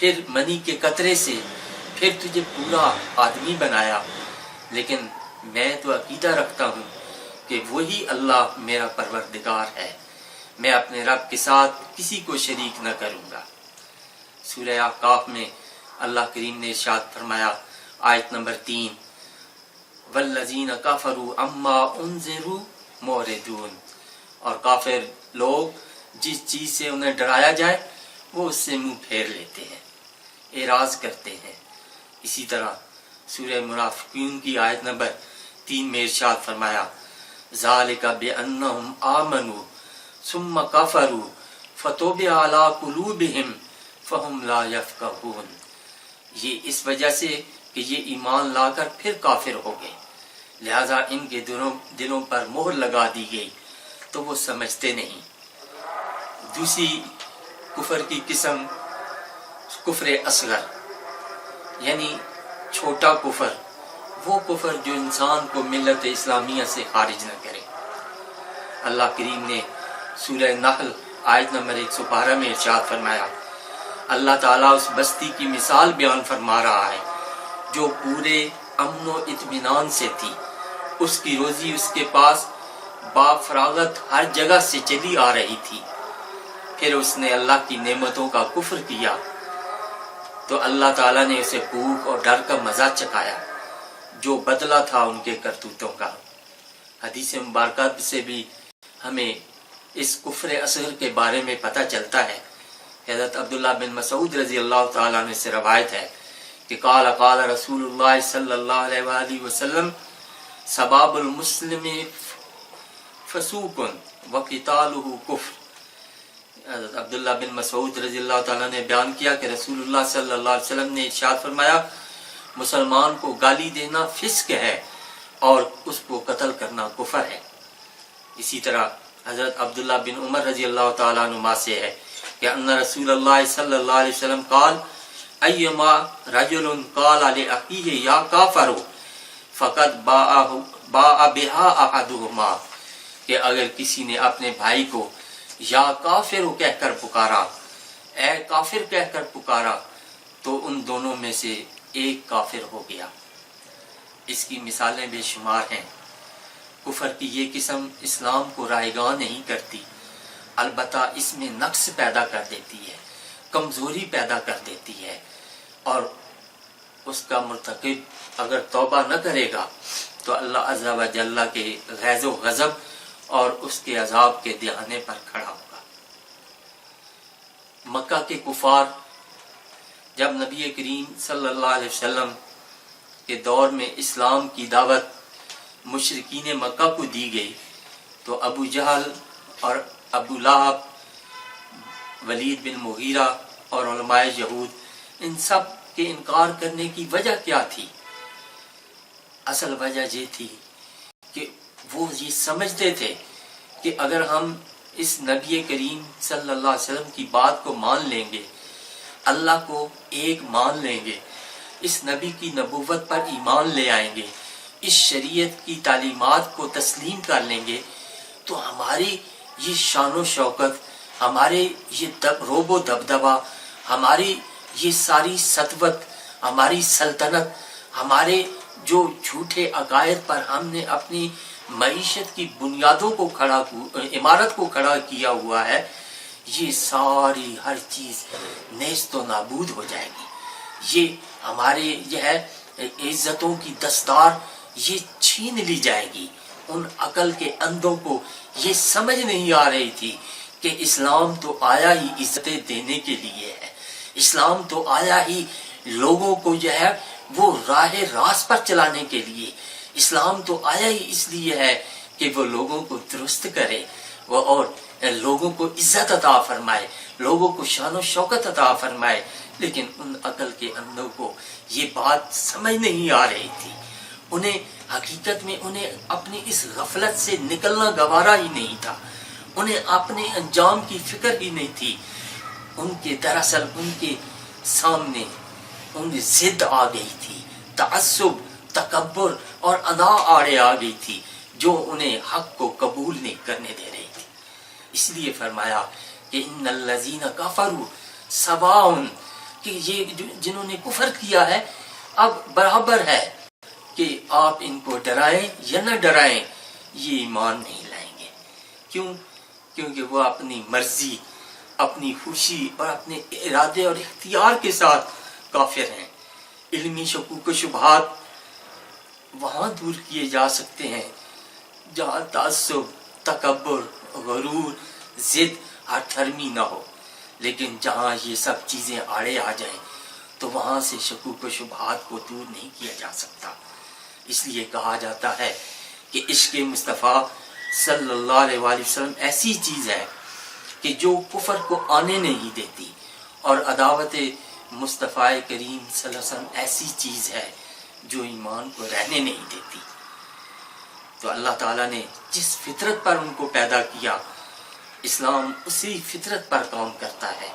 پھر منی کے قطرے سے، پھر تجھے پورا آدمی بنایا، لیکن میں تو عقیدہ رکھتا ہوں کہ وہی اللہ میرا پروردگار ہے، میں اپنے رب کے ساتھ کسی کو شریک نہ کروں گا۔ سورہ احقاف میں اللہ کریم نے ارشاد فرمایا، آیت نمبر 3، والذین کفروا عما انذروا معرضون، اور کافر لوگ جس چیز سے انہیں ڈرایا جائے وہ اس سے منہ پھیر لیتے ہیں، اعراض کرتے ہیں۔ اسی طرح سورہ منافقین کی آیت نمبر 3 میں ارشاد فرمایا، ذالک بأنہم آمنوا ثم کفروا فطبع علی قلوبہم فہم لا یفقہون، یہ اس وجہ سے کہ یہ ایمان لا کر پھر کافر ہو گئے، لہذا ان کے دلوں پر مہر لگا دی گئی تو وہ سمجھتے نہیں۔ دوسری کفر کی قسم کفر اصغر، یعنی چھوٹا کفر، وہ کفر جو انسان کو ملت اسلامیہ سے خارج نہ کرے۔ اللہ کریم نے سورہ نحل آیت نمبر 112 میں ارشاد فرمایا، اللہ تعالیٰ اس بستی کی مثال بیان فرما رہا ہے جو پورے امن و اطمینان سے تھی، اس کی روزی اس کے پاس با فراغت ہر جگہ سے چلی آ رہی تھی، پھر اس نے اللہ کی نعمتوں کا کفر کیا تو اللہ تعالیٰ نے اسے بھوک اور ڈر کا مزہ چکھایا جو بدلہ تھا ان کے کرتوتوں کا۔ حدیث مبارکہ سے بھی ہمیں اس کفر اصغر کے بارے میں پتہ چلتا ہے۔ حضرت عبداللہ بن مسعود رضی اللہ تعالیٰ عنہ سے روایت ہے کہ قال رسول اللہ صلی اللہ علیہ وآلہ وسلم، سباب المسلم فسوق وقتالہ کفر۔ حضرت عبداللہ بن مسعود رضی اللہ تعالیٰ نے بیان کیا کہ رسول اللہ صلی اللہ علیہ وسلم نے ارشاد فرمایا، مسلمان کو گالی دینا فسق ہے اور اس کو قتل کرنا کفر ہے۔ اسی طرح حضرت عبداللہ بن عمر رضی اللہ تعالیٰ عنہما سے ہے کہ ان رسول اللہ صلی اللہ علیہ وسلم قال، ایما رجل قال لأخیہ یا کافر فقد باء بها احدہما، کہ اگر کسی نے اپنے بھائی کو یا کافر کہہ کر پکارا، اے کافر کہہ کر پکارا، تو ان دونوں میں سے ایک کافر ہو گیا۔ اس کی مثالیں بے شمار ہیں۔ کفر کی یہ قسم اسلام کو رائگاں نہیں کرتی، البتہ اس میں نقص پیدا کر دیتی ہے، کمزوری پیدا کر دیتی ہے، اور اس کا مرتکب اگر توبہ نہ کرے گا تو اللہ عز و جل کے غیظ و غضب اور اس کے عذاب کے دہانے پر کھڑا ہوگا۔ مکہ کے کفار جب نبی کریم صلی اللہ علیہ وسلم کے دور میں اسلام کی دعوت مشرکین مکہ کو دی گئی تو ابو جہل اور ابو لہب، ولید بن مغیرہ اور علماء یہود، ان سب کے انکار کرنے کی وجہ کیا تھی؟ اصل وجہ یہ تھی کہ وہ یہ سمجھتے تھے کہ اگر ہم اس نبی کریم صلی اللہ علیہ وسلم کی بات کو مان لیں گے، اللہ کو ایک مان لیں گے، اس نبی کی نبوت پر ایمان لے آئیں گے، اس شریعت کی تعلیمات کو تسلیم کر لیں گے، تو ہماری یہ شان و شوکت، ہمارے یہ روب و دبدبہ، ہماری یہ ساری سطوت، ہماری سلطنت، ہمارے جو جھوٹے عقائد پر ہم نے اپنی معیشت کی بنیادوں کو عمارت کو کھڑا کیا ہوا ہے، یہ ساری ہر چیز نیست و نابود ہو جائے گی۔ یہ ہمارے یہ ہے عزتوں کی دستار یہ چھین لی جائے گی۔ ان عقل کے اندھوں کو یہ سمجھ نہیں آ رہی تھی کہ اسلام تو آیا ہی عزتیں دینے کے لیے ہے، اسلام تو آیا ہی لوگوں کو جو ہے وہ راہ راست پر چلانے کے لیے، اسلام تو آیا ہی اس لیے ہے کہ وہ لوگوں کو درست کرے اور لوگوں کو عزت عطا فرمائے، لوگوں کو شان و شوکت عطا فرمائے۔ لیکن ان عقل کے اندھوں کو یہ بات سمجھ نہیں آ رہی تھی، انہیں حقیقت میں انہیں اپنی اس غفلت سے نکلنا گوارا ہی نہیں تھا، انہیں اپنے انجام کی فکر ہی نہیں تھی۔ ان کے دراصل ان کے سامنے ان ضد آ گئی تھی، تعصب، تکبر اور انا آڑے آ گئی تھی جو انہیں حق کو قبول نہیں کرنے دے رہی تھی۔ اس لیے فرمایا کہ ان الذین کفروا سواء، کہ یہ جنہوں نے کفر کیا ہے اب برابر ہے کہ آپ ان کو ڈرائیں یا نہ ڈرائیں، یہ ایمان نہیں لائیں گے۔ کیوں؟ کیونکہ وہ اپنی مرضی، اپنی خوشی اور اپنے ارادے اور اختیار کے ساتھ کافر ہیں۔ علمی شکوک و شبہات وہاں دور کیے جا سکتے ہیں جہاں تعصب، تکبر، غرور، ضد، ہٹ دھرمی نہ ہو، لیکن جہاں یہ سب چیزیں آڑے آ جائیں تو وہاں سے شکوک و شبہات کو دور نہیں کیا جا سکتا۔ اس لیے کہا جاتا ہے کہ عشق مصطفیٰ صلی اللہ علیہ وآلہ وسلم ایسی چیز ہے کہ جو کفر کو آنے نہیں دیتی، اور عداوت مصطفیٰ کریم صلی اللہ علیہ وسلم ایسی چیز ہے جو ایمان کو رہنے نہیں دیتی۔ تو اللہ تعالیٰ نے جس فطرت پر ان کو پیدا کیا، اسلام اسی فطرت پر کام کرتا ہے۔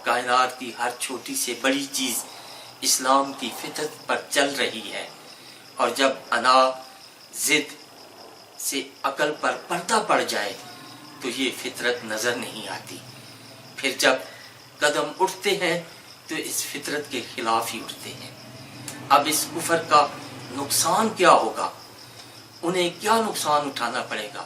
کائنات کی ہر چھوٹی سے بڑی چیز اسلام کی فطرت پر چل رہی ہے، اور جب انا، ضد سے عقل پر پردہ پڑ جائے تو یہ فطرت نظر نہیں آتی، پھر جب قدم اٹھتے ہیں تو اس فطرت کے خلاف ہی اٹھتے ہیں۔ اب اس کفر کا نقصان کیا ہوگا؟ انہیں کیا نقصان اٹھانا پڑے گا؟